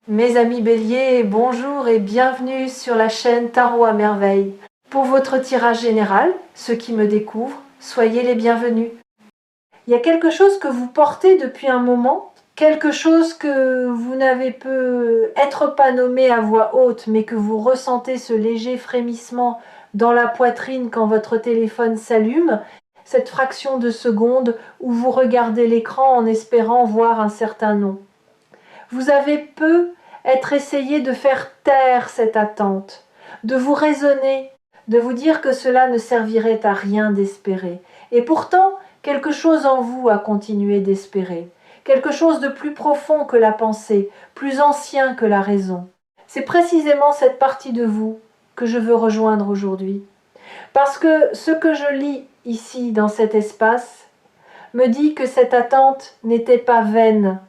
Mes amis béliers, bonjour et bienvenue sur la chaîne Tarot à merveille. Pour votre tirage général, ceux qui me découvrent, soyez les bienvenus. Il y a quelque chose que vous portez depuis un moment, quelque chose que vous n'avez peut-être pas nommé à voix haute, mais que vous ressentez ce léger frémissement dans la poitrine quand votre téléphone s'allume, cette fraction de seconde où vous regardez l'écran en espérant voir un certain nom. Vous avez peut-être essayé de faire taire cette attente, de vous raisonner, de vous dire que cela ne servirait à rien d'espérer. Et pourtant, quelque chose en vous a continué d'espérer, quelque chose de plus profond que la pensée, plus ancien que la raison. C'est précisément cette partie de vous que je veux rejoindre aujourd'hui. Parce que ce que je lis ici dans cet espace me dit que cette attente n'était pas vaine.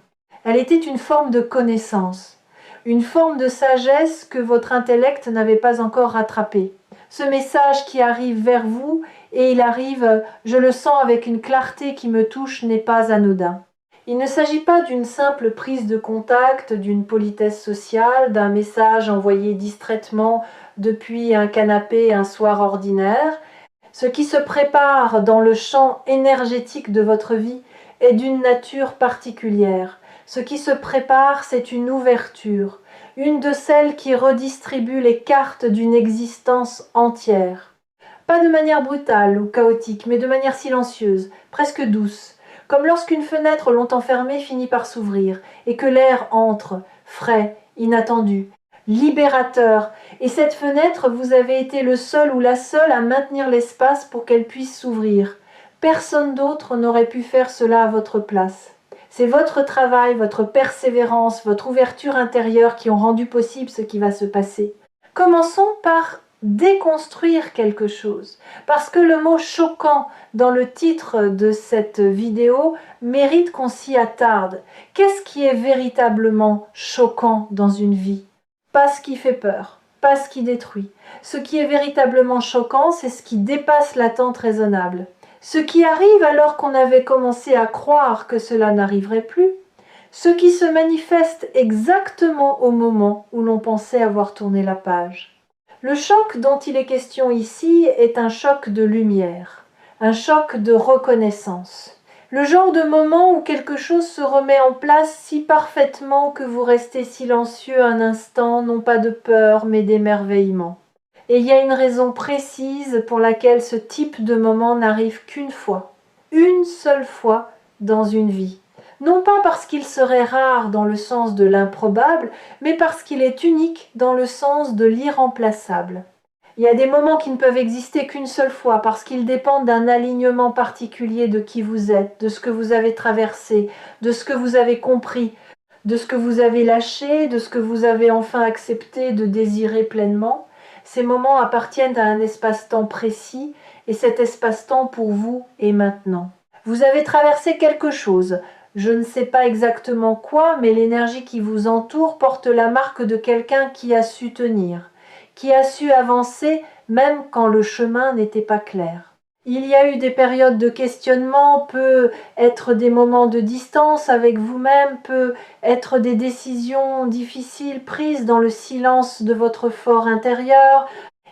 Elle était une forme de connaissance, une forme de sagesse que votre intellect n'avait pas encore rattrapée. Ce message qui arrive vers vous, et il arrive, je le sens avec une clarté qui me touche, n'est pas anodin. Il ne s'agit pas d'une simple prise de contact, d'une politesse sociale, d'un message envoyé distraitement depuis un canapé un soir ordinaire. Ce qui se prépare dans le champ énergétique de votre vie est d'une nature particulière. Ce qui se prépare, c'est une ouverture, une de celles qui redistribuent les cartes d'une existence entière. Pas de manière brutale ou chaotique, mais de manière silencieuse, presque douce, comme lorsqu'une fenêtre longtemps fermée finit par s'ouvrir, et que l'air entre, frais, inattendu, libérateur, et cette fenêtre, vous avez été le seul ou la seule à maintenir l'espace pour qu'elle puisse s'ouvrir. Personne d'autre n'aurait pu faire cela à votre place. C'est votre travail, votre persévérance, votre ouverture intérieure qui ont rendu possible ce qui va se passer. Commençons par déconstruire quelque chose, parce que le mot choquant dans le titre de cette vidéo mérite qu'on s'y attarde. Qu'est-ce qui est véritablement choquant dans une vie? Pas ce qui fait peur, pas ce qui détruit. Ce qui est véritablement choquant, c'est ce qui dépasse l'attente raisonnable. Ce qui arrive alors qu'on avait commencé à croire que cela n'arriverait plus. Ce qui se manifeste exactement au moment où l'on pensait avoir tourné la page. Le choc dont il est question ici est un choc de lumière, un choc de reconnaissance. Le genre de moment où quelque chose se remet en place si parfaitement que vous restez silencieux un instant, non pas de peur, mais d'émerveillement. Et il y a une raison précise pour laquelle ce type de moment n'arrive qu'une fois, une seule fois dans une vie. Non pas parce qu'il serait rare dans le sens de l'improbable, mais parce qu'il est unique dans le sens de l'irremplaçable. Il y a des moments qui ne peuvent exister qu'une seule fois parce qu'ils dépendent d'un alignement particulier de qui vous êtes, de ce que vous avez traversé, de ce que vous avez compris, de ce que vous avez lâché, de ce que vous avez enfin accepté de désirer pleinement. Ces moments appartiennent à un espace-temps précis et cet espace-temps pour vous est maintenant. Vous avez traversé quelque chose. Je ne sais pas exactement quoi, mais l'énergie qui vous entoure porte la marque de quelqu'un qui a su tenir, qui a su avancer même quand le chemin n'était pas clair. Il y a eu des périodes de questionnement, peut être des moments de distance avec vous-même, peut être des décisions difficiles prises dans le silence de votre fort intérieur.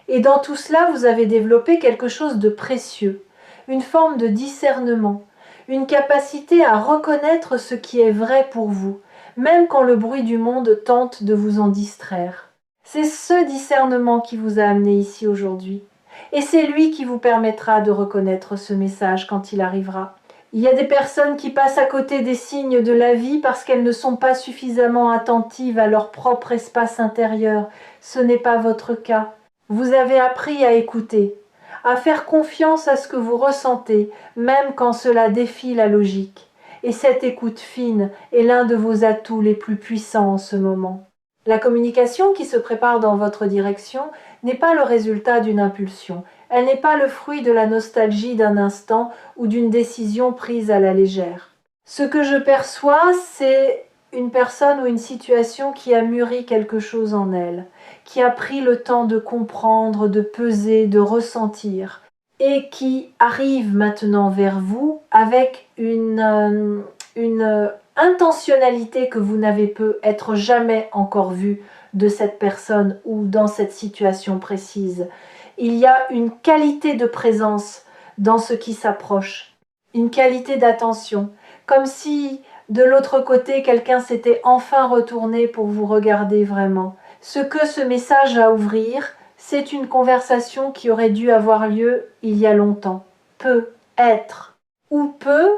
Et dans tout cela, vous avez développé quelque chose de précieux, une forme de discernement, une capacité à reconnaître ce qui est vrai pour vous, même quand le bruit du monde tente de vous en distraire. C'est ce discernement qui vous a amené ici aujourd'hui. Et c'est lui qui vous permettra de reconnaître ce message quand il arrivera. Il y a des personnes qui passent à côté des signes de la vie parce qu'elles ne sont pas suffisamment attentives à leur propre espace intérieur. Ce n'est pas votre cas. Vous avez appris à écouter, à faire confiance à ce que vous ressentez, même quand cela défie la logique. Et cette écoute fine est l'un de vos atouts les plus puissants en ce moment. La communication qui se prépare dans votre direction n'est pas le résultat d'une impulsion. Elle n'est pas le fruit de la nostalgie d'un instant ou d'une décision prise à la légère. Ce que je perçois, c'est une personne ou une situation qui a mûri quelque chose en elle, qui a pris le temps de comprendre, de peser, de ressentir, et qui arrive maintenant vers vous avec une intentionnalité que vous n'avez peut-être jamais encore vue de cette personne ou dans cette situation précise. Il y a une qualité de présence dans ce qui s'approche, une qualité d'attention, comme si de l'autre côté quelqu'un s'était enfin retourné pour vous regarder vraiment. Ce que ce message va ouvrir, c'est une conversation qui aurait dû avoir lieu il y a longtemps. Peut être. Ou peut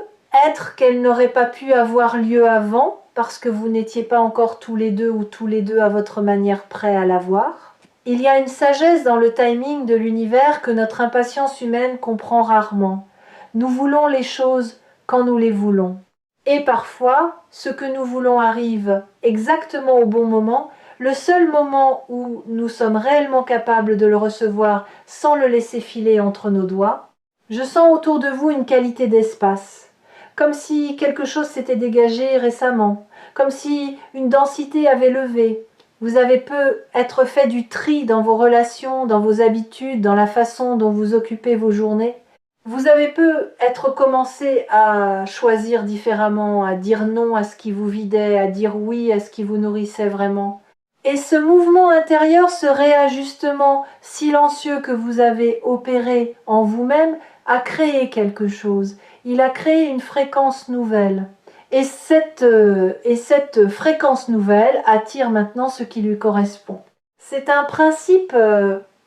être qu'elle n'aurait pas pu avoir lieu avant parce que vous n'étiez pas encore tous les deux ou tous les deux à votre manière prêts à l'avoir. Il y a une sagesse dans le timing de l'univers que notre impatience humaine comprend rarement. Nous voulons les choses quand nous les voulons. Et parfois, ce que nous voulons arrive exactement au bon moment, le seul moment où nous sommes réellement capables de le recevoir sans le laisser filer entre nos doigts. Je sens autour de vous une qualité d'espace, comme si quelque chose s'était dégagé récemment, comme si une densité avait levé. Vous avez peut-être fait du tri dans vos relations, dans vos habitudes, dans la façon dont vous occupez vos journées. Vous avez peut-être commencé à choisir différemment, à dire non à ce qui vous vidait, à dire oui à ce qui vous nourrissait vraiment. Et ce mouvement intérieur, ce réajustement silencieux que vous avez opéré en vous-même, a créé quelque chose. Il a créé une fréquence nouvelle. Et cette fréquence nouvelle attire maintenant ce qui lui correspond. C'est un principe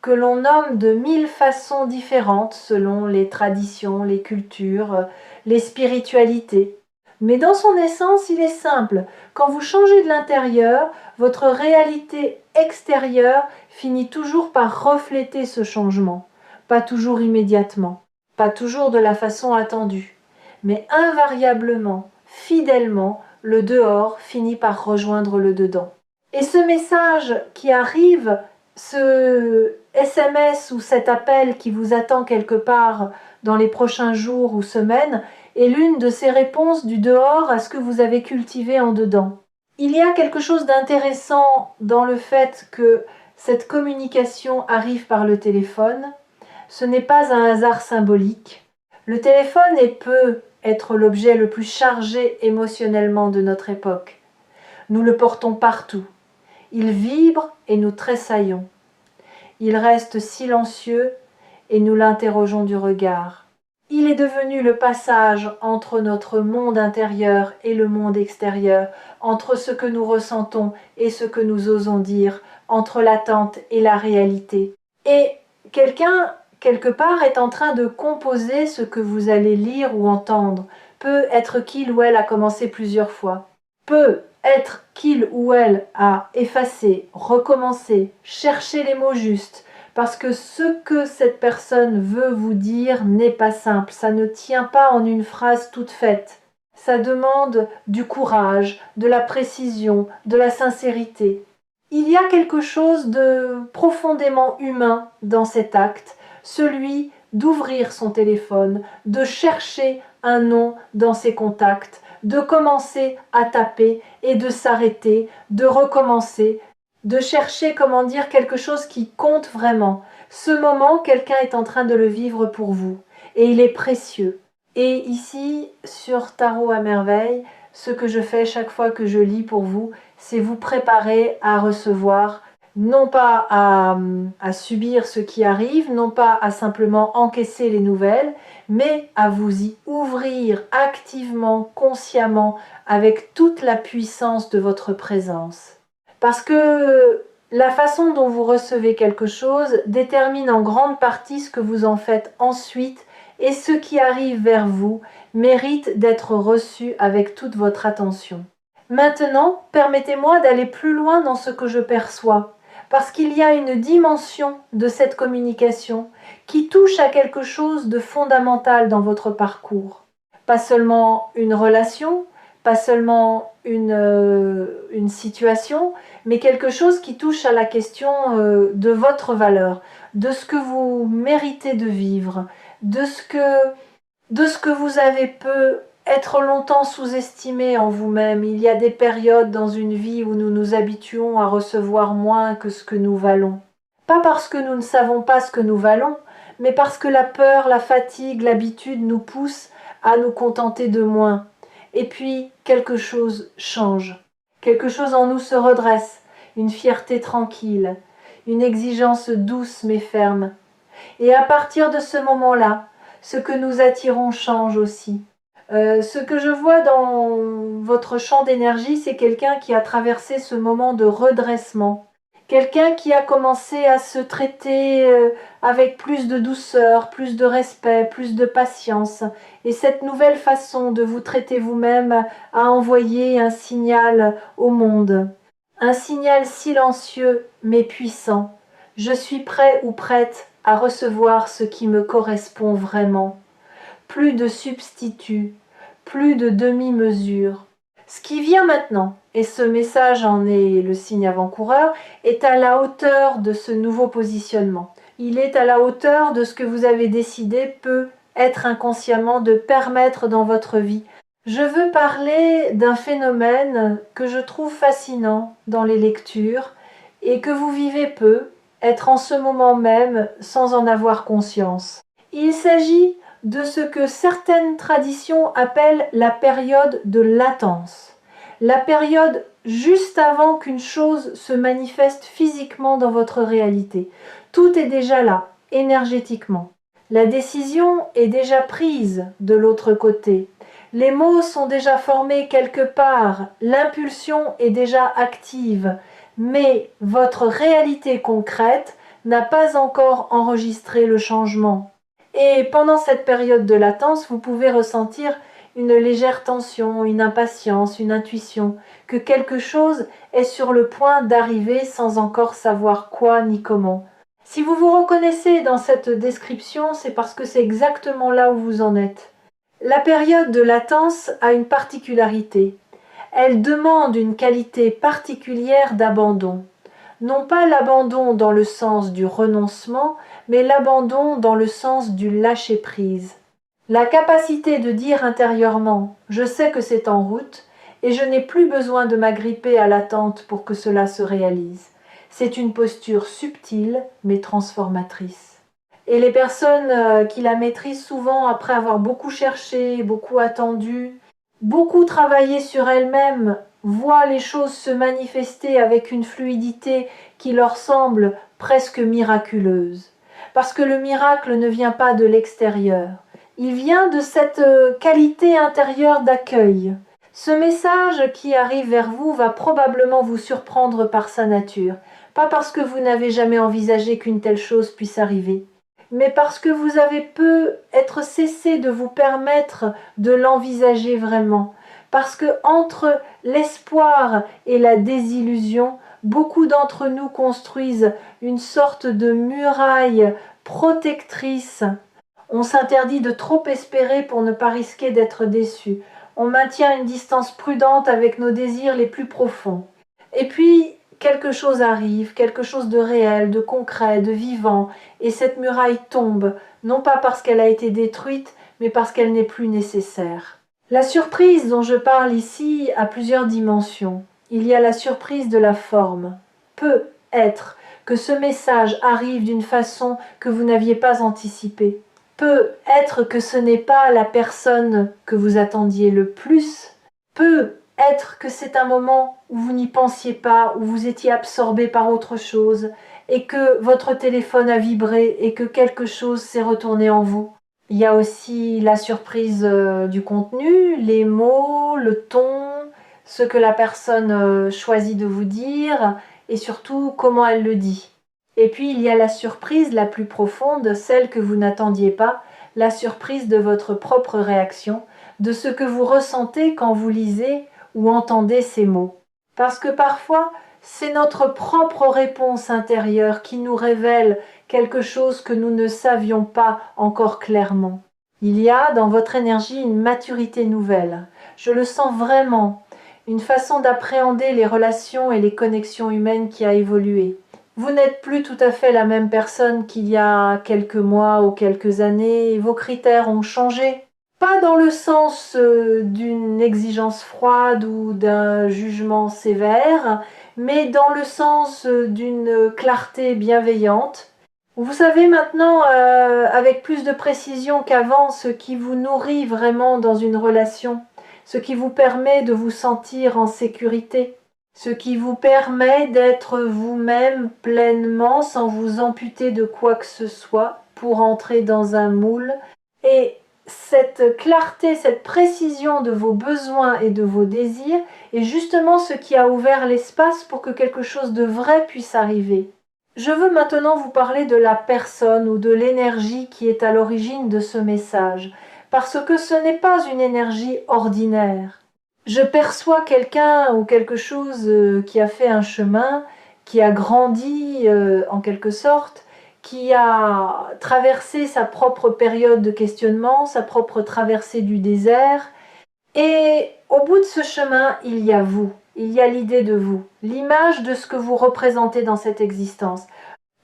que l'on nomme de 1000 façons différentes selon les traditions, les cultures, les spiritualités. Mais dans son essence, il est simple. Quand vous changez de l'intérieur, votre réalité extérieure finit toujours par refléter ce changement. Pas toujours immédiatement, pas toujours de la façon attendue, mais invariablement, fidèlement, le dehors finit par rejoindre le dedans. Et ce message qui arrive, ce SMS ou cet appel qui vous attend quelque part dans les prochains jours ou semaines, est l'une de ces réponses du dehors à ce que vous avez cultivé en dedans. Il y a quelque chose d'intéressant dans le fait que cette communication arrive par le téléphone. Ce n'est pas un hasard symbolique. Le téléphone peut être l'objet le plus chargé émotionnellement de notre époque. Nous le portons partout. Il vibre et nous tressaillons. Il reste silencieux et nous l'interrogeons du regard. Il est devenu le passage entre notre monde intérieur et le monde extérieur, entre ce que nous ressentons et ce que nous osons dire, entre l'attente et la réalité. Et quelqu'un, quelque part, est en train de composer ce que vous allez lire ou entendre. Peut être qu'il ou elle a commencé plusieurs fois. Peut être qu'il ou elle a effacé, recommencé, cherché les mots justes, parce que ce que cette personne veut vous dire n'est pas simple, ça ne tient pas en une phrase toute faite. Ça demande du courage, de la précision, de la sincérité. Il y a quelque chose de profondément humain dans cet acte, celui d'ouvrir son téléphone, de chercher un nom dans ses contacts, de commencer à taper et de s'arrêter, de recommencer, de chercher, comment dire, quelque chose qui compte vraiment. Ce moment, quelqu'un est en train de le vivre pour vous et il est précieux. Et ici, sur Tarot à merveille, ce que je fais chaque fois que je lis pour vous, c'est vous préparer à recevoir, non pas à subir ce qui arrive, non pas à simplement encaisser les nouvelles, mais à vous y ouvrir activement, consciemment, avec toute la puissance de votre présence. Parce que la façon dont vous recevez quelque chose détermine en grande partie ce que vous en faites ensuite, et ce qui arrive vers vous mérite d'être reçu avec toute votre attention. Maintenant, permettez-moi d'aller plus loin dans ce que je perçois, parce qu'il y a une dimension de cette communication qui touche à quelque chose de fondamental dans votre parcours. Pas seulement une relation, pas seulement une situation, mais quelque chose qui touche à la question de votre valeur, de ce que vous méritez de vivre, de ce que vous avez être longtemps sous-estimé en vous-même. Il y a des périodes dans une vie où nous nous habituons à recevoir moins que ce que nous valons. Pas parce que nous ne savons pas ce que nous valons, mais parce que la peur, la fatigue, l'habitude nous poussent à nous contenter de moins. Et puis, quelque chose change. Quelque chose en nous se redresse, une fierté tranquille, une exigence douce mais ferme. Et à partir de ce moment-là, ce que nous attirons change aussi. Ce que je vois dans votre champ d'énergie, c'est quelqu'un qui a traversé ce moment de redressement. Quelqu'un qui a commencé à se traiter avec plus de douceur, plus de respect, plus de patience. Et cette nouvelle façon de vous traiter vous-même a envoyé un signal au monde. Un signal silencieux mais puissant. Je suis prêt ou prête à recevoir ce qui me correspond vraiment. Plus de substituts, plus de demi-mesures. Ce qui vient maintenant, et ce message en est le signe avant-coureur, est à la hauteur de ce nouveau positionnement. Il est à la hauteur de ce que vous avez décidé peut être inconsciemment de permettre dans votre vie. Je veux parler d'un phénomène que je trouve fascinant dans les lectures et que vous vivez peu, être en ce moment même sans en avoir conscience. Il s'agit de ce que certaines traditions appellent la période de latence. La période juste avant qu'une chose se manifeste physiquement dans votre réalité. Tout est déjà là, énergétiquement. La décision est déjà prise de l'autre côté. Les mots sont déjà formés quelque part, l'impulsion est déjà active, mais votre réalité concrète n'a pas encore enregistré le changement. Et pendant cette période de latence, vous pouvez ressentir une légère tension, une impatience, une intuition, que quelque chose est sur le point d'arriver sans encore savoir quoi ni comment. Si vous vous reconnaissez dans cette description, c'est parce que c'est exactement là où vous en êtes. La période de latence a une particularité. Elle demande une qualité particulière d'abandon. Non pas l'abandon dans le sens du renoncement, mais l'abandon dans le sens du lâcher-prise. La capacité de dire intérieurement « je sais que c'est en route » et je n'ai plus besoin de m'agripper à l'attente pour que cela se réalise. C'est une posture subtile mais transformatrice. Et les personnes qui la maîtrisent souvent après avoir beaucoup cherché, beaucoup attendu, beaucoup travaillé sur elles-mêmes, voient les choses se manifester avec une fluidité qui leur semble presque miraculeuse. Parce que le miracle ne vient pas de l'extérieur, il vient de cette qualité intérieure d'accueil. Ce message qui arrive vers vous va probablement vous surprendre par sa nature, pas parce que vous n'avez jamais envisagé qu'une telle chose puisse arriver, mais parce que vous avez peut-être cessé de vous permettre de l'envisager vraiment. Parce que entre l'espoir et la désillusion, beaucoup d'entre nous construisent une sorte de muraille protectrice. On s'interdit de trop espérer pour ne pas risquer d'être déçu. On maintient une distance prudente avec nos désirs les plus profonds. Et puis, quelque chose arrive, quelque chose de réel, de concret, de vivant, et cette muraille tombe, non pas parce qu'elle a été détruite, mais parce qu'elle n'est plus nécessaire. La surprise dont je parle ici a plusieurs dimensions. Il y a la surprise de la forme. Peut être que ce message arrive d'une façon que vous n'aviez pas anticipée. Peut être que ce n'est pas la personne que vous attendiez le plus. Peut être que c'est un moment où vous n'y pensiez pas, où vous étiez absorbé par autre chose, et que votre téléphone a vibré et que quelque chose s'est retourné en vous. Il y a aussi la surprise du contenu, les mots, le ton, ce que la personne choisit de vous dire, et surtout comment elle le dit. Et puis il y a la surprise la plus profonde, celle que vous n'attendiez pas, la surprise de votre propre réaction, de ce que vous ressentez quand vous lisez ou entendez ces mots. Parce que parfois, c'est notre propre réponse intérieure qui nous révèle quelque chose que nous ne savions pas encore clairement. Il y a dans votre énergie une maturité nouvelle. Je le sens vraiment, une façon d'appréhender les relations et les connexions humaines qui a évolué. Vous n'êtes plus tout à fait la même personne qu'il y a quelques mois ou quelques années, vos critères ont changé. Pas dans le sens d'une exigence froide ou d'un jugement sévère, mais dans le sens d'une clarté bienveillante. Vous savez maintenant, avec plus de précision qu'avant, ce qui vous nourrit vraiment dans une relation. ce qui vous permet de vous sentir en sécurité, ce qui vous permet d'être vous-même pleinement sans vous amputer de quoi que ce soit pour entrer dans un moule. Et cette clarté, cette précision de vos besoins et de vos désirs est justement ce qui a ouvert l'espace pour que quelque chose de vrai puisse arriver. Je veux maintenant vous parler de la personne ou de l'énergie qui est à l'origine de ce message, parce que ce n'est pas une énergie ordinaire. Je perçois quelqu'un ou quelque chose qui a fait un chemin, qui a grandi en quelque sorte, qui a traversé sa propre période de questionnement, sa propre traversée du désert. Et au bout de ce chemin, il y a vous, il y a l'idée de vous, l'image de ce que vous représentez dans cette existence.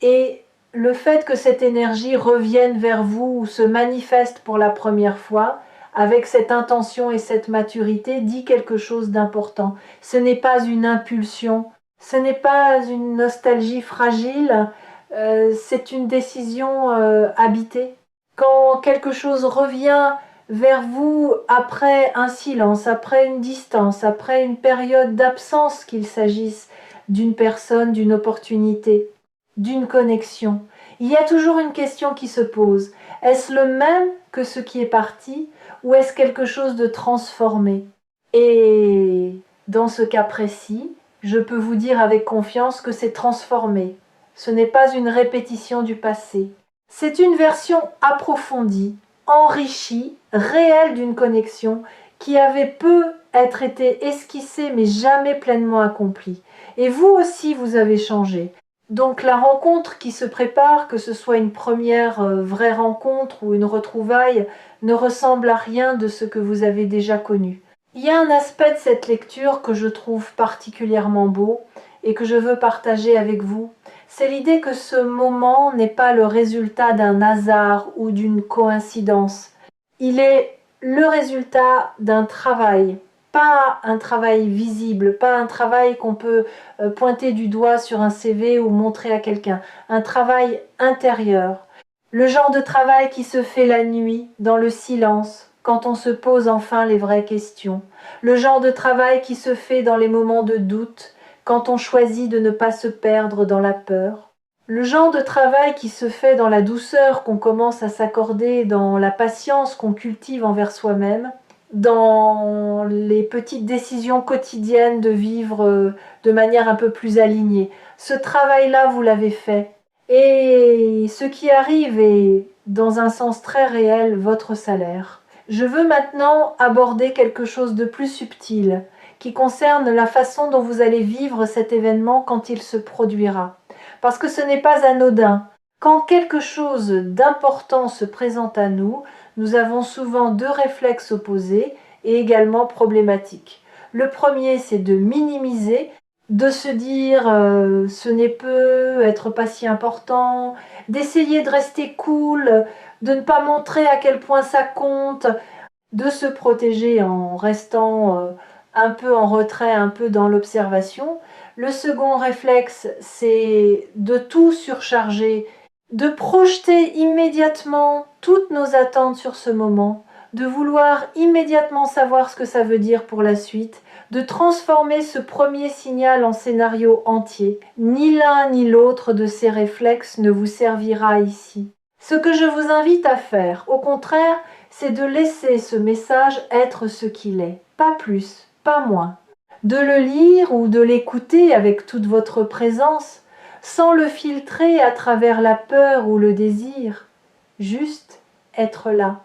Et le fait que cette énergie revienne vers vous ou se manifeste pour la première fois, avec cette intention et cette maturité, dit quelque chose d'important. Ce n'est pas une impulsion, ce n'est pas une nostalgie fragile, c'est une décision habitée. Quand quelque chose revient vers vous après un silence, après une distance, après une période d'absence, qu'il s'agisse d'une personne, d'une opportunité, d'une connexion, il y a toujours une question qui se pose. Est-ce le même que ce qui est parti ou est-ce quelque chose de transformé? Et dans ce cas précis, je peux vous dire avec confiance que c'est transformé. Ce n'est pas une répétition du passé. C'est une version approfondie, enrichie, réelle d'une connexion qui avait peu être été esquissée mais jamais pleinement accomplie. Et vous aussi, vous avez changé. Donc la rencontre qui se prépare, que ce soit une première vraie rencontre ou une retrouvaille, ne ressemble à rien de ce que vous avez déjà connu. Il y a un aspect de cette lecture que je trouve particulièrement beau et que je veux partager avec vous. C'est l'idée que ce moment n'est pas le résultat d'un hasard ou d'une coïncidence. Il est le résultat d'un travail, pas un travail visible, pas un travail qu'on peut pointer du doigt sur un CV ou montrer à quelqu'un, un travail intérieur. Le genre de travail qui se fait la nuit, dans le silence, quand on se pose enfin les vraies questions. Le genre de travail qui se fait dans les moments de doute, quand on choisit de ne pas se perdre dans la peur. Le genre de travail qui se fait dans la douceur qu'on commence à s'accorder, dans la patience qu'on cultive envers soi-même, dans les petites décisions quotidiennes de vivre de manière un peu plus alignée. Ce travail-là, vous l'avez fait. Et ce qui arrive est, dans un sens très réel, votre salaire. Je veux maintenant aborder quelque chose de plus subtil, qui concerne la façon dont vous allez vivre cet événement quand il se produira. Parce que ce n'est pas anodin. Quand quelque chose d'important se présente à nous, nous avons souvent deux réflexes opposés et également problématiques. Le premier, c'est de minimiser, de se dire ce n'est peut être pas si important, d'essayer de rester cool, de ne pas montrer à quel point ça compte, de se protéger en restant un peu en retrait, un peu dans l'observation. Le second réflexe, c'est de tout surcharger, de projeter immédiatement toutes nos attentes sur ce moment, de vouloir immédiatement savoir ce que ça veut dire pour la suite, de transformer ce premier signal en scénario entier. Ni l'un ni l'autre de ces réflexes ne vous servira ici. Ce que je vous invite à faire, au contraire, c'est de laisser ce message être ce qu'il est, pas plus, pas moins. De le lire ou de l'écouter avec toute votre présence, sans le filtrer à travers la peur ou le désir, juste être là,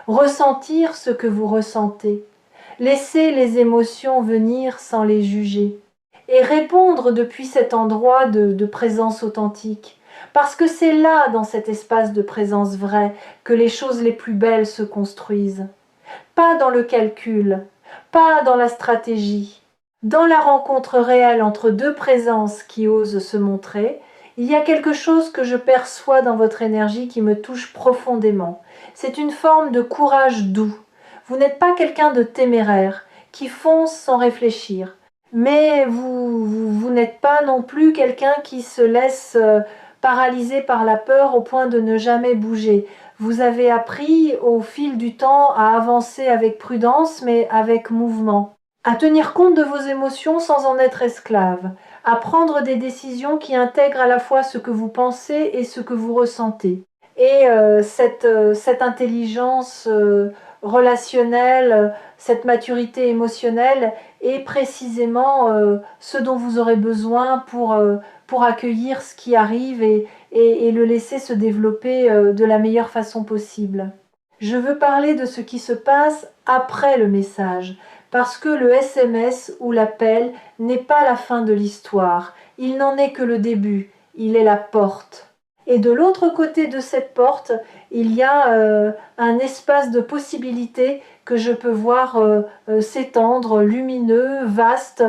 ressentir ce que vous ressentez, laisser les émotions venir sans les juger, et répondre depuis cet endroit de présence authentique. Parce que c'est là, dans cet espace de présence vraie, que les choses les plus belles se construisent. Pas dans le calcul, pas dans la stratégie. Dans la rencontre réelle entre deux présences qui osent se montrer, il y a quelque chose que je perçois dans votre énergie qui me touche profondément. C'est une forme de courage doux. Vous n'êtes pas quelqu'un de téméraire, qui fonce sans réfléchir. Mais vous n'êtes pas non plus quelqu'un qui se laisse paralyser par la peur au point de ne jamais bouger. Vous avez appris au fil du temps à avancer avec prudence mais avec mouvement, à tenir compte de vos émotions sans en être esclave, à prendre des décisions qui intègrent à la fois ce que vous pensez et ce que vous ressentez. Et cette intelligence relationnelle, cette maturité émotionnelle est précisément ce dont vous aurez besoin pour accueillir ce qui arrive et le laisser se développer de la meilleure façon possible. Je veux parler de ce qui se passe après le message, parce que le SMS ou l'appel n'est pas la fin de l'histoire, il n'en est que le début, il est la porte. Et de l'autre côté de cette porte, il y a un espace de possibilités que je peux voir s'étendre, lumineux, vaste,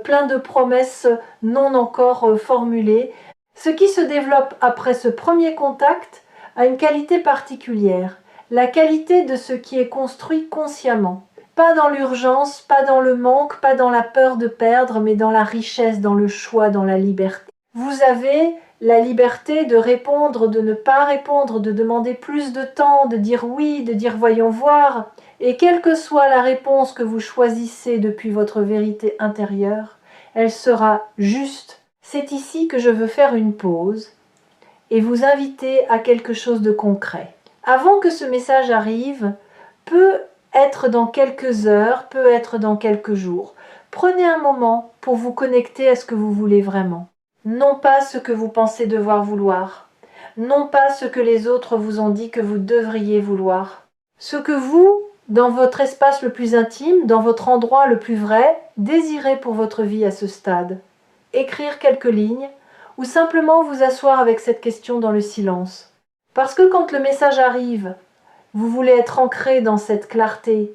plein de promesses non encore formulées. Ce qui se développe après ce premier contact a une qualité particulière, la qualité de ce qui est construit consciemment. Pas dans l'urgence, pas dans le manque, pas dans la peur de perdre, mais dans la richesse, dans le choix, dans la liberté. Vous avez la liberté de répondre, de ne pas répondre, de demander plus de temps, de dire oui, de dire voyons voir. Et quelle que soit la réponse que vous choisissez depuis votre vérité intérieure, elle sera juste. C'est ici que je veux faire une pause et vous inviter à quelque chose de concret. Avant que ce message arrive, peut être dans quelques heures, peut être dans quelques jours. Prenez un moment pour vous connecter à ce que vous voulez vraiment. Non pas ce que vous pensez devoir vouloir, non pas ce que les autres vous ont dit que vous devriez vouloir. Ce que vous, dans votre espace le plus intime, dans votre endroit le plus vrai, désirez pour votre vie à ce stade. Écrire quelques lignes, ou simplement vous asseoir avec cette question dans le silence. Parce que quand le message arrive, vous voulez être ancré dans cette clarté,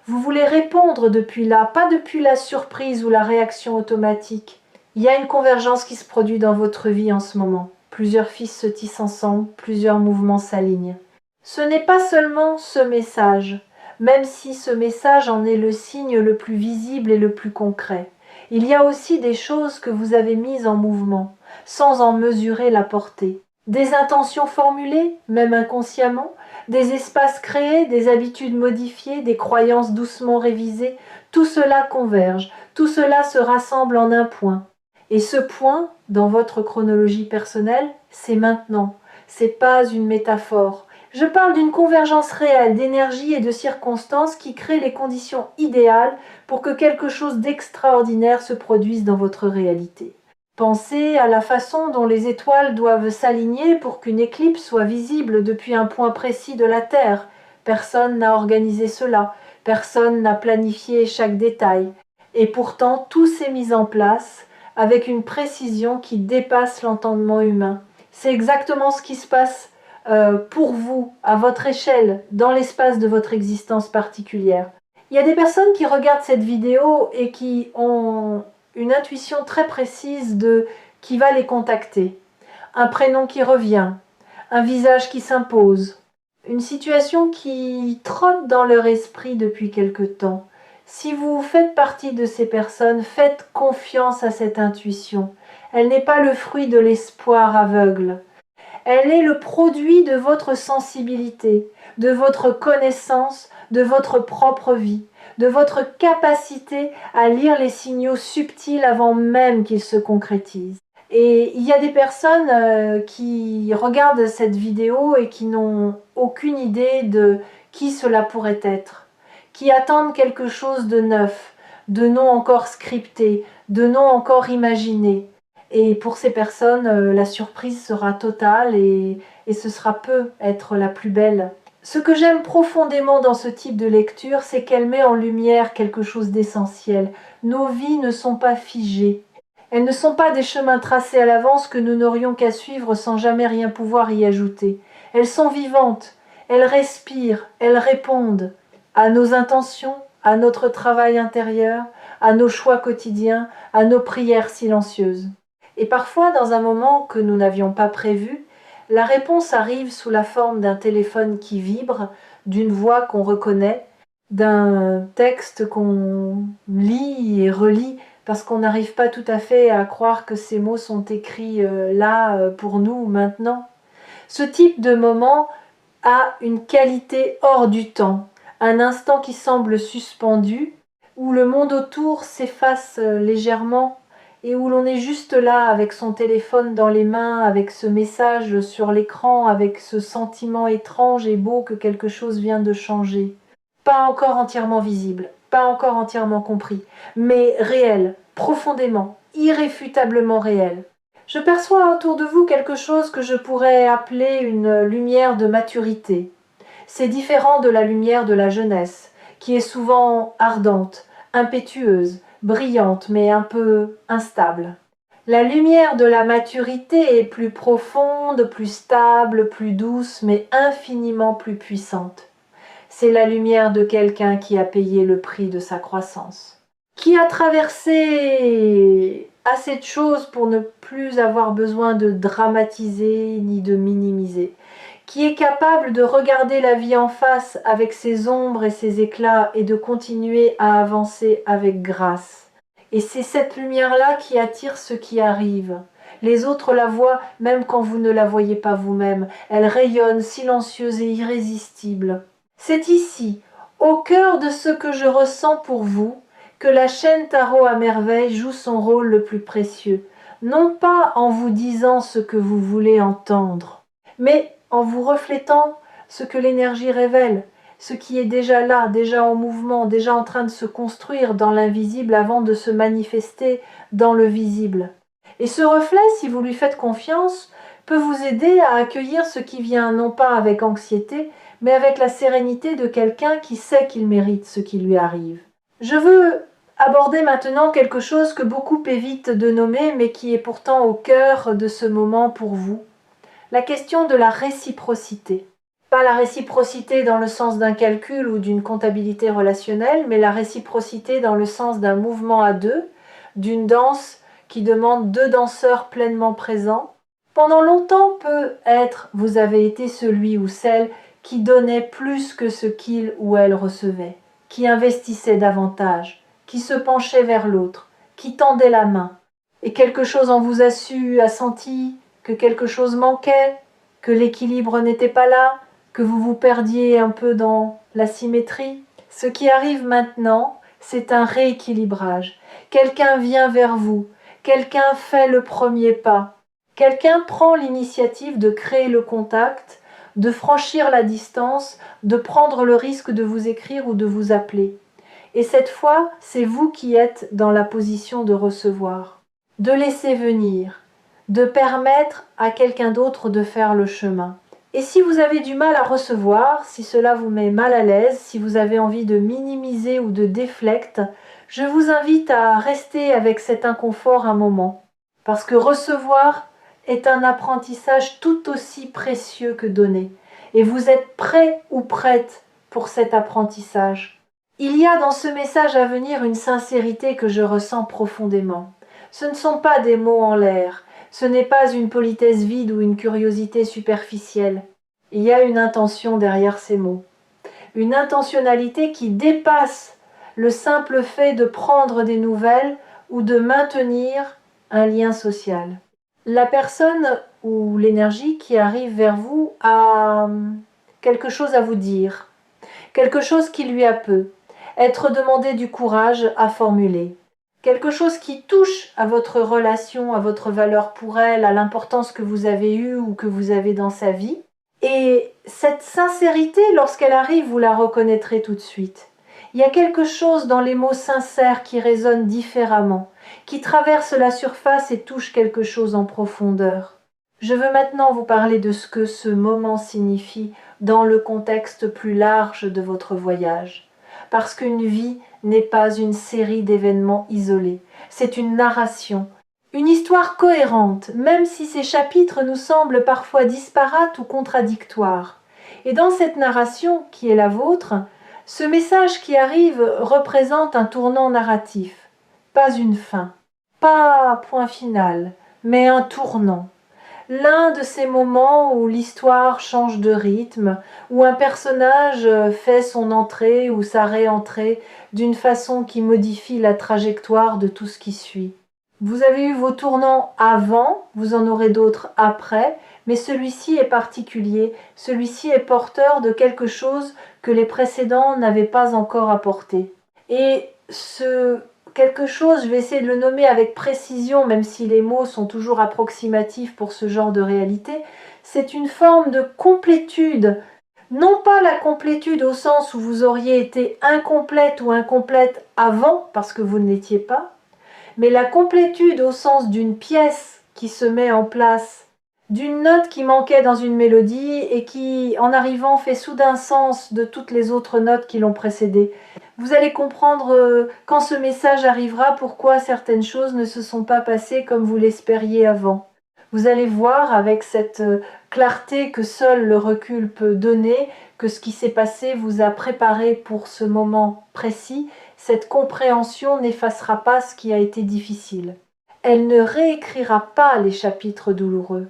vous voulez répondre depuis là, pas depuis la surprise ou la réaction automatique. Il y a une convergence qui se produit dans votre vie en ce moment. Plusieurs fils se tissent ensemble, plusieurs mouvements s'alignent. Ce n'est pas seulement ce message, même si ce message en est le signe le plus visible et le plus concret. Il y a aussi des choses que vous avez mises en mouvement, sans en mesurer la portée. Des intentions formulées, même inconsciemment, des espaces créés, des habitudes modifiées, des croyances doucement révisées, tout cela converge, tout cela se rassemble en un point. Et ce point, dans votre chronologie personnelle, c'est maintenant. C'est pas une métaphore. Je parle d'une convergence réelle d'énergie et de circonstances qui crée les conditions idéales pour que quelque chose d'extraordinaire se produise dans votre réalité. Pensez à la façon dont les étoiles doivent s'aligner pour qu'une éclipse soit visible depuis un point précis de la Terre. Personne n'a organisé cela, personne n'a planifié chaque détail. Et pourtant, tout s'est mis en place avec une précision qui dépasse l'entendement humain. C'est exactement ce qui se passe pour vous, à votre échelle, dans l'espace de votre existence particulière. Il y a des personnes qui regardent cette vidéo et qui ont une intuition très précise de qui va les contacter. Un prénom qui revient, un visage qui s'impose, une situation qui trotte dans leur esprit depuis quelque temps. Si vous faites partie de ces personnes, faites confiance à cette intuition. Elle n'est pas le fruit de l'espoir aveugle. Elle est le produit de votre sensibilité, de votre connaissance, de votre propre vie, de votre capacité à lire les signaux subtils avant même qu'ils se concrétisent. Et il y a des personnes qui regardent cette vidéo et qui n'ont aucune idée de qui cela pourrait être, qui attendent quelque chose de neuf, de non encore scripté, de non encore imaginé. Et pour ces personnes, la surprise sera totale et ce sera peut être la plus belle. Ce que j'aime profondément dans ce type de lecture, c'est qu'elle met en lumière quelque chose d'essentiel. Nos vies ne sont pas figées. Elles ne sont pas des chemins tracés à l'avance que nous n'aurions qu'à suivre sans jamais rien pouvoir y ajouter. Elles sont vivantes, elles respirent, elles répondent à nos intentions, à notre travail intérieur, à nos choix quotidiens, à nos prières silencieuses. Et parfois, dans un moment que nous n'avions pas prévu, la réponse arrive sous la forme d'un téléphone qui vibre, d'une voix qu'on reconnaît, d'un texte qu'on lit et relit parce qu'on n'arrive pas tout à fait à croire que ces mots sont écrits là pour nous maintenant. Ce type de moment a une qualité hors du temps, un instant qui semble suspendu, où le monde autour s'efface légèrement et où l'on est juste là avec son téléphone dans les mains, avec ce message sur l'écran, avec ce sentiment étrange et beau que quelque chose vient de changer. Pas encore entièrement visible, pas encore entièrement compris, mais réel, profondément, irréfutablement réel. Je perçois autour de vous quelque chose que je pourrais appeler une lumière de maturité. C'est différent de la lumière de la jeunesse, qui est souvent ardente, impétueuse, brillante, mais un peu instable. La lumière de la maturité est plus profonde, plus stable, plus douce, mais infiniment plus puissante. C'est la lumière de quelqu'un qui a payé le prix de sa croissance, qui a traversé assez de choses pour ne plus avoir besoin de dramatiser ni de minimiser, qui est capable de regarder la vie en face avec ses ombres et ses éclats et de continuer à avancer avec grâce. Et c'est cette lumière-là qui attire ce qui arrive. Les autres la voient même quand vous ne la voyez pas vous-même. Elle rayonne silencieuse et irrésistible. C'est ici, au cœur de ce que je ressens pour vous, que la chaîne Tarot à merveille joue son rôle le plus précieux. Non pas en vous disant ce que vous voulez entendre, mais en vous reflétant ce que l'énergie révèle, ce qui est déjà là, déjà en mouvement, déjà en train de se construire dans l'invisible avant de se manifester dans le visible. Et ce reflet, si vous lui faites confiance, peut vous aider à accueillir ce qui vient non pas avec anxiété, mais avec la sérénité de quelqu'un qui sait qu'il mérite ce qui lui arrive. Je veux aborder maintenant quelque chose que beaucoup évitent de nommer, mais qui est pourtant au cœur de ce moment pour vous. La question de la réciprocité. Pas la réciprocité dans le sens d'un calcul ou d'une comptabilité relationnelle, mais la réciprocité dans le sens d'un mouvement à deux, d'une danse qui demande deux danseurs pleinement présents. Pendant longtemps peut être, vous avez été celui ou celle qui donnait plus que ce qu'il ou elle recevait, qui investissait davantage, qui se penchait vers l'autre, qui tendait la main. Et quelque chose en vous a senti que quelque chose manquait, que l'équilibre n'était pas là, que vous vous perdiez un peu dans la symétrie. Ce qui arrive maintenant, c'est un rééquilibrage. Quelqu'un vient vers vous, quelqu'un fait le premier pas, quelqu'un prend l'initiative de créer le contact, de franchir la distance, de prendre le risque de vous écrire ou de vous appeler. Et cette fois, c'est vous qui êtes dans la position de recevoir, de laisser venir, de permettre à quelqu'un d'autre de faire le chemin. Et si vous avez du mal à recevoir, si cela vous met mal à l'aise, si vous avez envie de minimiser ou de déflecte, je vous invite à rester avec cet inconfort un moment. Parce que recevoir est un apprentissage tout aussi précieux que donner. Et vous êtes prêt ou prête pour cet apprentissage. Il y a dans ce message à venir une sincérité que je ressens profondément. Ce ne sont pas des mots en l'air, ce n'est pas une politesse vide ou une curiosité superficielle. Il y a une intention derrière ces mots. Une intentionnalité qui dépasse le simple fait de prendre des nouvelles ou de maintenir un lien social. La personne ou l'énergie qui arrive vers vous a quelque chose à vous dire, quelque chose qui lui a peu, être demandé du courage à formuler, quelque chose qui touche à votre relation, à votre valeur pour elle, à l'importance que vous avez eue ou que vous avez dans sa vie. Et cette sincérité, lorsqu'elle arrive, vous la reconnaîtrez tout de suite. Il y a quelque chose dans les mots sincères qui résonnent différemment, qui traverse la surface et touche quelque chose en profondeur. Je veux maintenant vous parler de ce que ce moment signifie dans le contexte plus large de votre voyage. Parce qu'une vie n'est pas une série d'événements isolés, c'est une narration, une histoire cohérente, même si ces chapitres nous semblent parfois disparates ou contradictoires. Et dans cette narration, qui est la vôtre, ce message qui arrive représente un tournant narratif, pas une fin, pas un point final, mais un tournant. L'un de ces moments où l'histoire change de rythme, où un personnage fait son entrée ou sa réentrée d'une façon qui modifie la trajectoire de tout ce qui suit. Vous avez eu vos tournants avant, vous en aurez d'autres après, mais celui-ci est particulier, celui-ci est porteur de quelque chose que les précédents n'avaient pas encore apporté. Et ce quelque chose, je vais essayer de le nommer avec précision, même si les mots sont toujours approximatifs pour ce genre de réalité, c'est une forme de complétude. Non pas la complétude au sens où vous auriez été incomplète ou incomplète avant, parce que vous ne l'étiez pas, mais la complétude au sens d'une pièce qui se met en place, d'une note qui manquait dans une mélodie et qui, en arrivant, fait soudain sens de toutes les autres notes qui l'ont précédée. Vous allez comprendre quand ce message arrivera pourquoi certaines choses ne se sont pas passées comme vous l'espériez avant. Vous allez voir avec cette clarté que seul le recul peut donner que ce qui s'est passé vous a préparé pour ce moment précis. Cette compréhension n'effacera pas ce qui a été difficile. Elle ne réécrira pas les chapitres douloureux,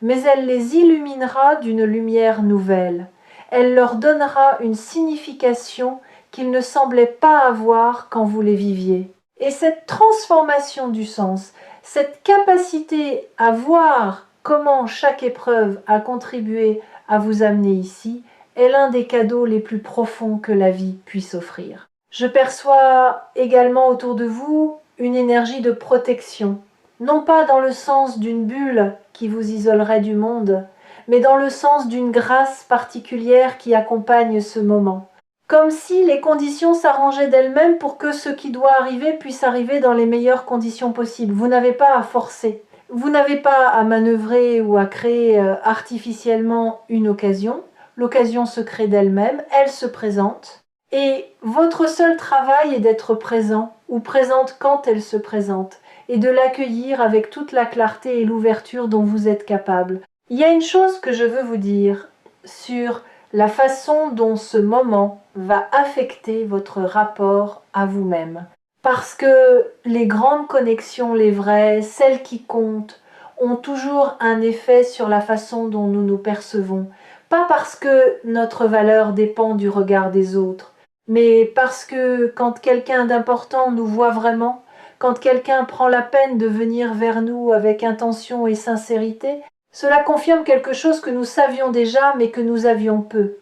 mais elle les illuminera d'une lumière nouvelle. Elle leur donnera une signification qu'ils ne semblaient pas avoir quand vous les viviez. Et cette transformation du sens, cette capacité à voir comment chaque épreuve a contribué à vous amener ici, est l'un des cadeaux les plus profonds que la vie puisse offrir. Je perçois également autour de vous une énergie de protection, non pas dans le sens d'une bulle qui vous isolerait du monde, mais dans le sens d'une grâce particulière qui accompagne ce moment. Comme si les conditions s'arrangeaient d'elles-mêmes pour que ce qui doit arriver puisse arriver dans les meilleures conditions possibles. Vous n'avez pas à forcer. Vous n'avez pas à manœuvrer ou à créer artificiellement une occasion. L'occasion se crée d'elle-même, elle se présente. Et votre seul travail est d'être présent, ou présente quand elle se présente, et de l'accueillir avec toute la clarté et l'ouverture dont vous êtes capable. Il y a une chose que je veux vous dire sur la façon dont ce moment va affecter votre rapport à vous-même. Parce que les grandes connexions, les vraies, celles qui comptent, ont toujours un effet sur la façon dont nous nous percevons. Pas parce que notre valeur dépend du regard des autres, mais parce que quand quelqu'un d'important nous voit vraiment, quand quelqu'un prend la peine de venir vers nous avec intention et sincérité, cela confirme quelque chose que nous savions déjà mais que nous avions peu.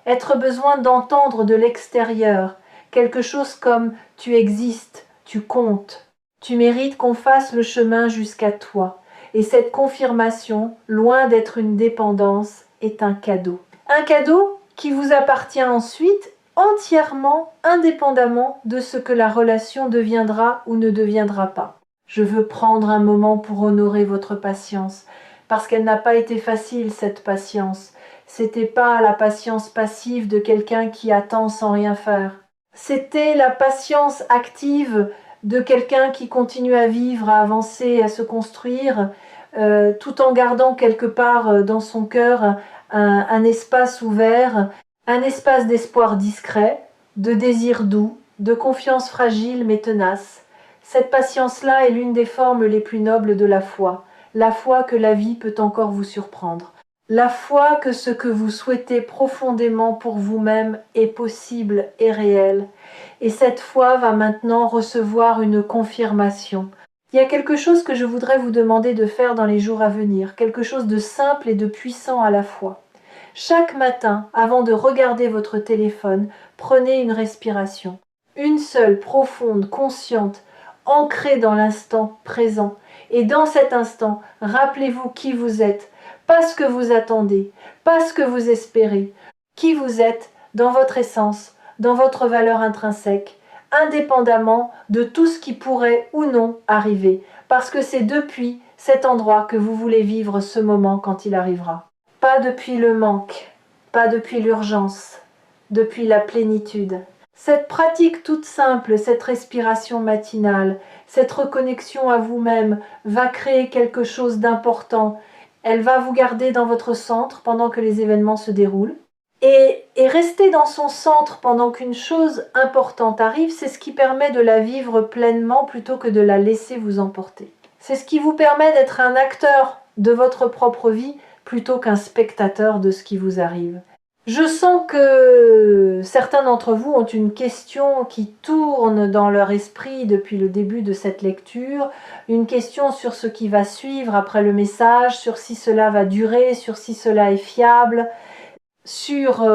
Être besoin d'entendre de l'extérieur, quelque chose comme « tu existes, tu comptes, tu mérites qu'on fasse le chemin jusqu'à toi ». Et cette confirmation, loin d'être une dépendance, est un cadeau. Un cadeau qui vous appartient ensuite entièrement, indépendamment de ce que la relation deviendra ou ne deviendra pas. Je veux prendre un moment pour honorer votre patience, parce qu'elle n'a pas été facile, cette patience. C'était pas la patience passive de quelqu'un qui attend sans rien faire. C'était la patience active de quelqu'un qui continue à vivre, à avancer, à se construire, tout en gardant quelque part dans son cœur un espace ouvert, un espace d'espoir discret, de désir doux, de confiance fragile mais tenace. Cette patience-là est l'une des formes les plus nobles de la foi que la vie peut encore vous surprendre. La foi que ce que vous souhaitez profondément pour vous-même est possible et réel. Et cette foi va maintenant recevoir une confirmation. Il y a quelque chose que je voudrais vous demander de faire dans les jours à venir, quelque chose de simple et de puissant à la fois. Chaque matin, avant de regarder votre téléphone, prenez une respiration. Une seule, profonde, consciente, ancrée dans l'instant présent. Et dans cet instant, rappelez-vous qui vous êtes, pas ce que vous attendez, pas ce que vous espérez, qui vous êtes dans votre essence, dans votre valeur intrinsèque, indépendamment de tout ce qui pourrait ou non arriver, parce que c'est depuis cet endroit que vous voulez vivre ce moment quand il arrivera. Pas depuis le manque, pas depuis l'urgence, depuis la plénitude. Cette pratique toute simple, cette respiration matinale, cette reconnexion à vous-même va créer quelque chose d'important. Elle va vous garder dans votre centre pendant que les événements se déroulent. Et rester dans son centre pendant qu'une chose importante arrive, c'est ce qui permet de la vivre pleinement plutôt que de la laisser vous emporter. C'est ce qui vous permet d'être un acteur de votre propre vie plutôt qu'un spectateur de ce qui vous arrive. Je sens que certains d'entre vous ont une question qui tourne dans leur esprit depuis le début de cette lecture, une question sur ce qui va suivre après le message, sur si cela va durer, sur si cela est fiable, sur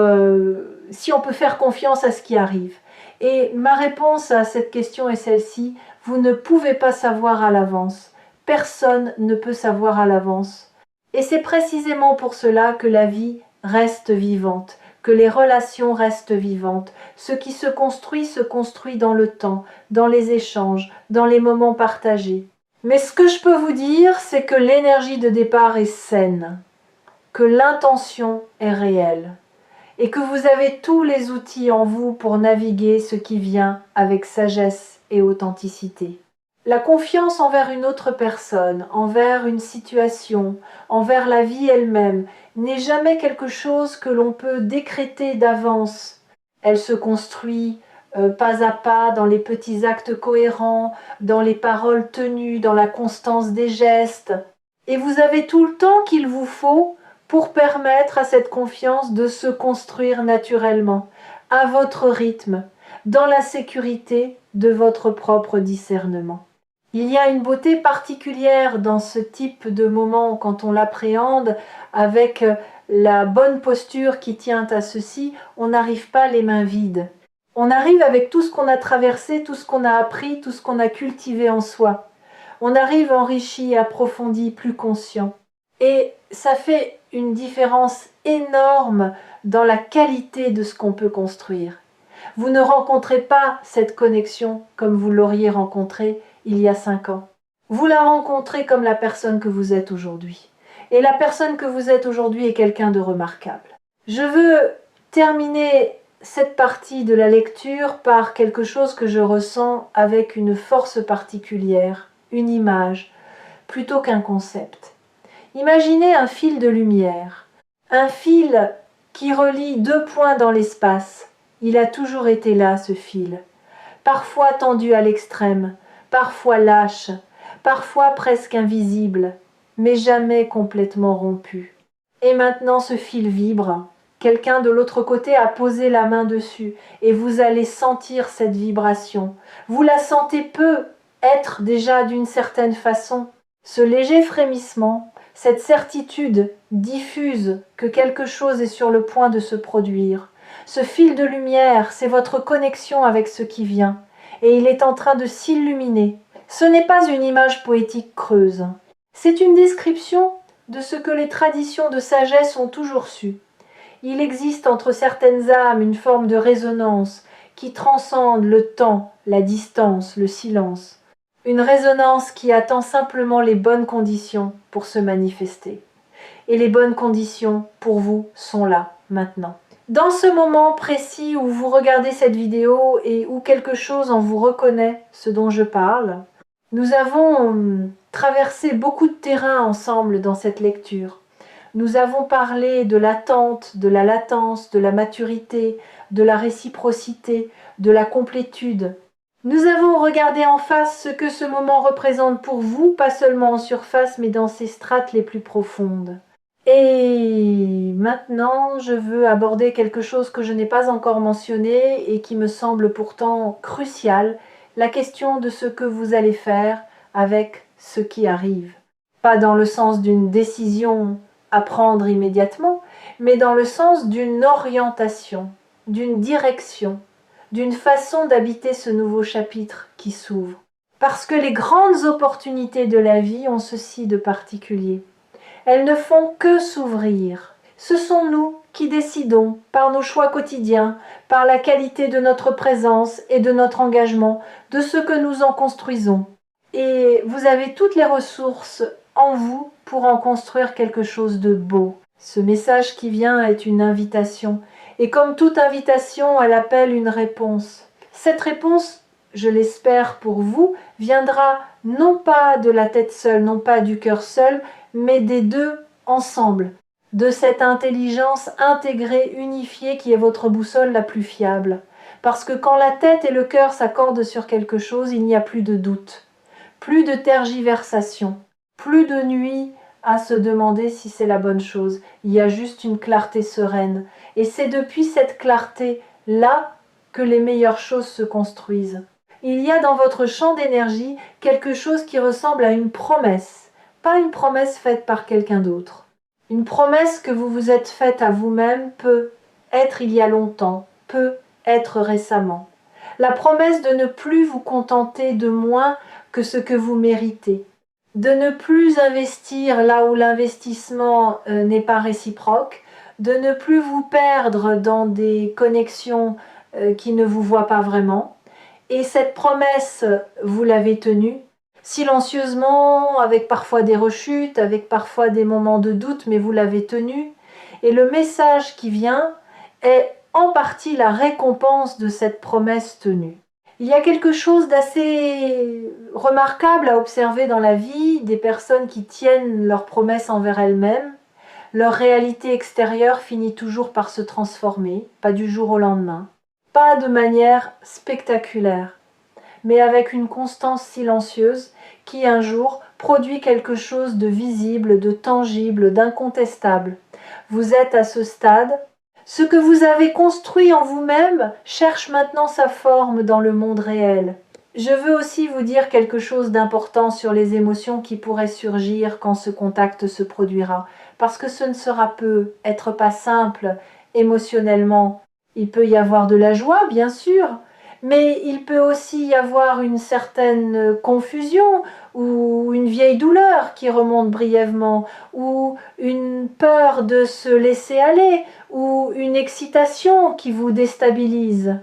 si on peut faire confiance à ce qui arrive. Et ma réponse à cette question est celle-ci: vous ne pouvez pas savoir à l'avance. Personne ne peut savoir à l'avance. Et c'est précisément pour cela que la vie reste vivante, que les relations restent vivantes. Ce qui se construit dans le temps, dans les échanges, dans les moments partagés. Mais ce que je peux vous dire, c'est que l'énergie de départ est saine, que l'intention est réelle et que vous avez tous les outils en vous pour naviguer ce qui vient avec sagesse et authenticité. La confiance envers une autre personne, envers une situation, envers la vie elle-même, n'est jamais quelque chose que l'on peut décréter d'avance. Elle se construit pas à pas dans les petits actes cohérents, dans les paroles tenues, dans la constance des gestes. Et vous avez tout le temps qu'il vous faut pour permettre à cette confiance de se construire naturellement, à votre rythme, dans la sécurité de votre propre discernement. Il y a une beauté particulière dans ce type de moment quand on l'appréhende avec la bonne posture qui tient à ceci. On n'arrive pas les mains vides. On arrive avec tout ce qu'on a traversé, tout ce qu'on a appris, tout ce qu'on a cultivé en soi. On arrive enrichi, approfondi, plus conscient. Et ça fait une différence énorme dans la qualité de ce qu'on peut construire. Vous ne rencontrez pas cette connexion comme vous l'auriez rencontrée il y a 5 ans. Vous la rencontrez comme la personne que vous êtes aujourd'hui. Et la personne que vous êtes aujourd'hui est quelqu'un de remarquable. Je veux terminer cette partie de la lecture par quelque chose que je ressens avec une force particulière, une image, plutôt qu'un concept. Imaginez un fil de lumière, un fil qui relie 2 points dans l'espace. Il a toujours été là, ce fil. Parfois tendu à l'extrême, parfois lâche, parfois presque invisible, mais jamais complètement rompu. Et maintenant ce fil vibre. Quelqu'un de l'autre côté a posé la main dessus et vous allez sentir cette vibration. Vous la sentez peu être déjà d'une certaine façon. Ce léger frémissement, cette certitude diffuse que quelque chose est sur le point de se produire. Ce fil de lumière, c'est votre connexion avec ce qui vient, et il est en train de s'illuminer. Ce n'est pas une image poétique creuse. C'est une description de ce que les traditions de sagesse ont toujours su. Il existe entre certaines âmes une forme de résonance qui transcende le temps, la distance, le silence. Une résonance qui attend simplement les bonnes conditions pour se manifester. Et les bonnes conditions pour vous sont là, maintenant. Dans ce moment précis où vous regardez cette vidéo et où quelque chose en vous reconnaît ce dont je parle, nous avons traversé beaucoup de terrain ensemble dans cette lecture. Nous avons parlé de l'attente, de la latence, de la maturité, de la réciprocité, de la complétude. Nous avons regardé en face ce que ce moment représente pour vous, pas seulement en surface, mais dans ses strates les plus profondes. Et maintenant, je veux aborder quelque chose que je n'ai pas encore mentionné et qui me semble pourtant crucial, la question de ce que vous allez faire avec ce qui arrive. Pas dans le sens d'une décision à prendre immédiatement, mais dans le sens d'une orientation, d'une direction, d'une façon d'habiter ce nouveau chapitre qui s'ouvre. Parce que les grandes opportunités de la vie ont ceci de particulier. Elles ne font que s'ouvrir. Ce sont nous qui décidons, par nos choix quotidiens, par la qualité de notre présence et de notre engagement, de ce que nous en construisons. Et vous avez toutes les ressources en vous pour en construire quelque chose de beau. Ce message qui vient est une invitation. Et comme toute invitation, elle appelle une réponse. Cette réponse, je l'espère pour vous, viendra non pas de la tête seule, non pas du cœur seul, mais des deux ensemble. De cette intelligence intégrée, unifiée qui est votre boussole la plus fiable. Parce que quand la tête et le cœur s'accordent sur quelque chose, il n'y a plus de doute. Plus de tergiversation, plus de nuit à se demander si c'est la bonne chose. Il y a juste une clarté sereine. Et c'est depuis cette clarté-là que les meilleures choses se construisent. Il y a dans votre champ d'énergie quelque chose qui ressemble à une promesse, pas une promesse faite par quelqu'un d'autre. Une promesse que vous vous êtes faite à vous-même peut être il y a longtemps, peut être récemment. La promesse de ne plus vous contenter de moins que ce que vous méritez, de ne plus investir là où l'investissement n'est pas réciproque, de ne plus vous perdre dans des connexions qui ne vous voient pas vraiment. Et cette promesse, vous l'avez tenue, silencieusement, avec parfois des rechutes, avec parfois des moments de doute, mais vous l'avez tenue. Et le message qui vient est en partie la récompense de cette promesse tenue. Il y a quelque chose d'assez remarquable à observer dans la vie des personnes qui tiennent leurs promesses envers elles-mêmes. Leur réalité extérieure finit toujours par se transformer, pas du jour au lendemain, pas de manière spectaculaire, mais avec une constance silencieuse qui un jour produit quelque chose de visible, de tangible, d'incontestable. Vous êtes à ce stade. Ce que vous avez construit en vous-même cherche maintenant sa forme dans le monde réel. Je veux aussi vous dire quelque chose d'important sur les émotions qui pourraient surgir quand ce contact se produira, parce que ce ne sera peut-être pas simple émotionnellement. Il peut y avoir de la joie, bien sûr, mais il peut aussi y avoir une certaine confusion ou une vieille douleur qui remonte brièvement, ou une peur de se laisser aller, ou une excitation qui vous déstabilise.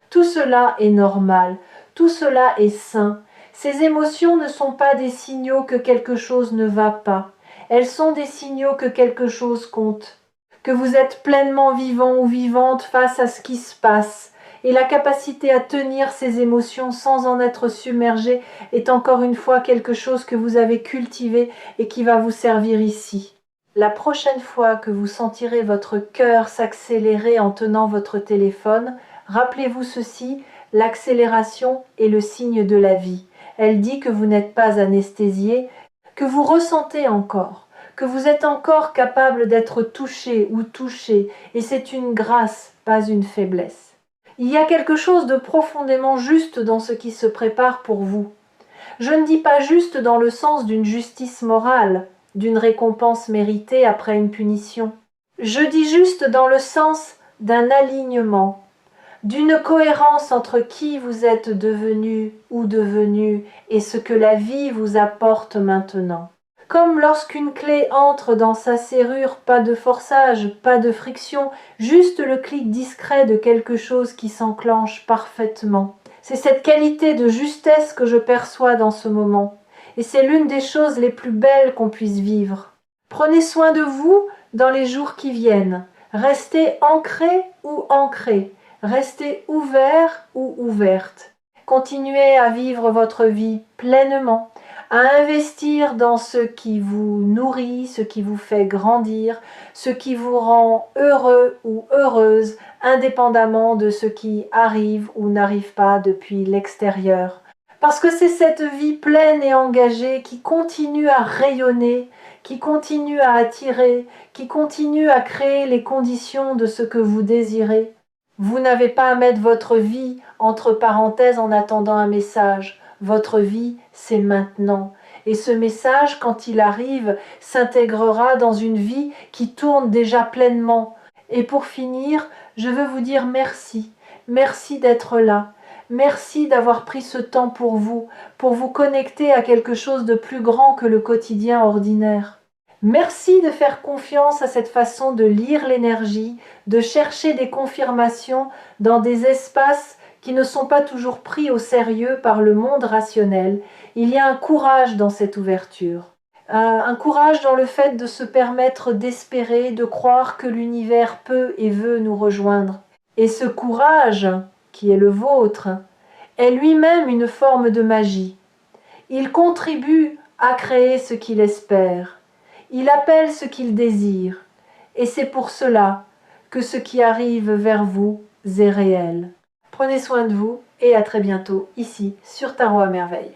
Tout cela est normal, tout cela est sain. Ces émotions ne sont pas des signaux que quelque chose ne va pas. Elles sont des signaux que quelque chose compte, que vous êtes pleinement vivant ou vivante face à ce qui se passe. Et la capacité à tenir ces émotions sans en être submergé est encore une fois quelque chose que vous avez cultivé et qui va vous servir ici. La prochaine fois que vous sentirez votre cœur s'accélérer en tenant votre téléphone, rappelez-vous ceci, l'accélération est le signe de la vie. Elle dit que vous n'êtes pas anesthésié, que vous ressentez encore, que vous êtes encore capable d'être touché ou touché, et c'est une grâce, pas une faiblesse. Il y a quelque chose de profondément juste dans ce qui se prépare pour vous. Je ne dis pas juste dans le sens d'une justice morale, d'une récompense méritée après une punition. Je dis juste dans le sens d'un alignement, d'une cohérence entre qui vous êtes devenu ou devenu et ce que la vie vous apporte maintenant. Comme lorsqu'une clé entre dans sa serrure, pas de forçage, pas de friction, juste le clic discret de quelque chose qui s'enclenche parfaitement. C'est cette qualité de justesse que je perçois dans ce moment, et c'est l'une des choses les plus belles qu'on puisse vivre. Prenez soin de vous dans les jours qui viennent. Restez ancré ou ancré. Restez ouvert ou ouverte. Continuez à vivre votre vie pleinement, à investir dans ce qui vous nourrit, ce qui vous fait grandir, ce qui vous rend heureux ou heureuse, indépendamment de ce qui arrive ou n'arrive pas depuis l'extérieur. Parce que c'est cette vie pleine et engagée qui continue à rayonner, qui continue à attirer, qui continue à créer les conditions de ce que vous désirez. Vous n'avez pas à mettre votre vie entre parenthèses en attendant un message. Votre vie, c'est maintenant. Et ce message, quand il arrive, s'intégrera dans une vie qui tourne déjà pleinement. Et pour finir, je veux vous dire merci. Merci d'être là. Merci d'avoir pris ce temps pour vous connecter à quelque chose de plus grand que le quotidien ordinaire. Merci de faire confiance à cette façon de lire l'énergie, de chercher des confirmations dans des espaces qui ne sont pas toujours pris au sérieux par le monde rationnel. Il y a un courage dans cette ouverture, un courage dans le fait de se permettre d'espérer, de croire que l'univers peut et veut nous rejoindre. Et ce courage, qui est le vôtre, est lui-même une forme de magie. Il contribue à créer ce qu'il espère. Il appelle ce qu'il désire. Et c'est pour cela que ce qui arrive vers vous est réel. Prenez soin de vous et à très bientôt ici sur Tarot à Merveille.